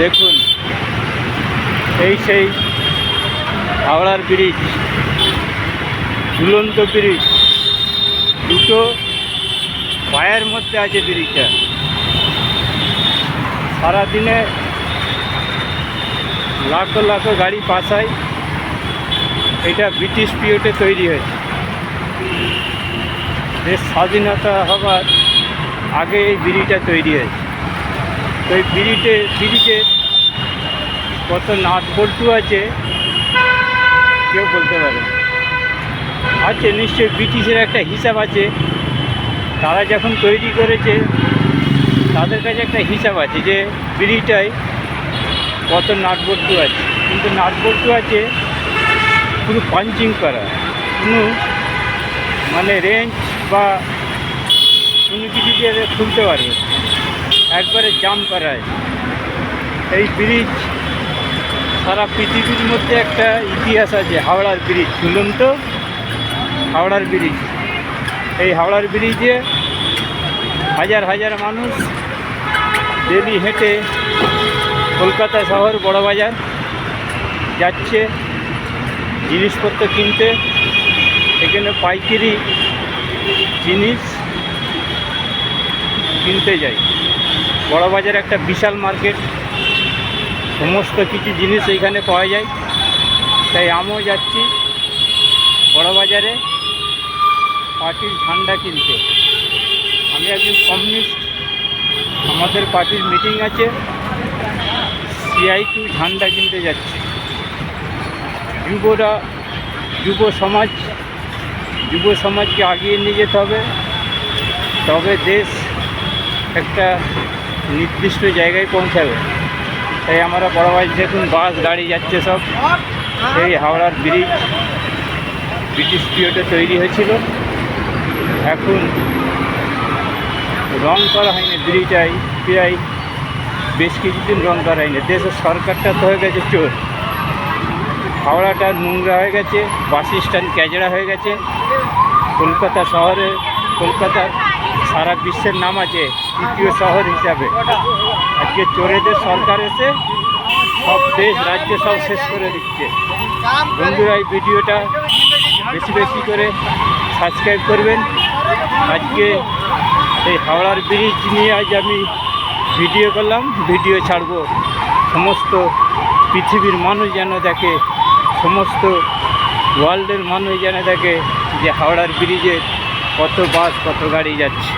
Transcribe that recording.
দেখুন, এই সেই হাওড়ার ব্রিজ, ঝুলন্ত ব্রিজ। দুটো পায়ের মধ্যে আছে ব্রিজটা। সারাদিনে লাখো লাখো গাড়ি পাস হয়। এটা ব্রিটিশ পিরিয়ডে তৈরি হয়েছে। দেশ স্বাধীনতা হবার আগে এই ব্রিজটা তৈরি হয়েছে। তো এই ব্রিজে কত নাট বল্টু আছে কেউ বলতে পারে। আছে নিশ্চয়ই, ব্রিটিশের একটা হিসাব আছে। তারা যখন তৈরি করেছে তাদের কাছে একটা হিসাব আছে যে ব্রিজটায় কত নাট বল্টু আছে। কিন্তু নাট বল্টু আছে পুরো পাঞ্চিং করা, কোনো মানে রেঞ্জ বা কোনো কিছু দিয়ে খুলতে পারবে, একবারে জাম করা আছে। এই ব্রিজ সারা পৃথিবীর মধ্যে একটা ইতিহাস আছে। হাওড়ার ব্রিজ, ঝুলন্ত হাওড়ার ব্রিজ। এই হাওড়ার ব্রিজে হাজার হাজার মানুষ ডেলি হেঁটে কলকাতা শহর বড়বাজার যাচ্ছে জিনিসপত্র কিনতে। এখানে পাইকারি জিনিস কিনতে যাই। বড়বাজার একটা বিশাল মার্কেট, সমস্ত কিছু জিনিস এইখানে পাওয়া যায়। তাই আমিও যাচ্ছি বড়বাজারে পার্টির ঝান্ডা কিনতে। আমি একজন কমিউনিস্ট, আমাদের পার্টির মিটিং আছে, CI2 ঝান্ডা কিনতে যাচ্ছি। যুব সমাজকে আগিয়ে নিয়ে যেতে হবে, তবে দেশ একটা নির্দিষ্ট জায়গায় পৌঁছাবে। তাই আমরা বড়বাজার দেখুন, বাস গাড়ি যাচ্ছে সব। সেই হাওড়ার ব্রিজ ব্রিটিশ পিরিয়ডে তৈরি হয়েছিল। এখন রং করা হয়নি ব্রিজটাই, প্রায় বেশ কিছুদিন রং করা হয়নি। দেশের সরকারটা তো হয়ে গেছে চোর। হাওড়াটা নোংরা হয়ে গেছে, বাস স্ট্যান্ড ক্যাজড়া হয়ে গেছে। কলকাতা শহরে, কলকাতার সারা বিশ্বের নাম আছে তৃতীয় শহর হিসাবে। আজকে চোরেদের সরকার এসে সব দেশ রাজ্য সব শেষ করে দিচ্ছে। বন্ধুরা, এই ভিডিওটা বেশি বেশি করে সাবস্ক্রাইব করবেন। আজকে এই হাওড়ার ব্রিজ নিয়ে আজ আমি ভিডিও করলাম, ভিডিও ছাড়বো। সমস্ত পৃথিবীর মানুষ যেন দেখে, সমস্ত ওয়ার্ল্ডের মানুষ যেন দেখে যে হাওড়ার ব্রিজে কত বাস কত গাড়ি যাচ্ছে।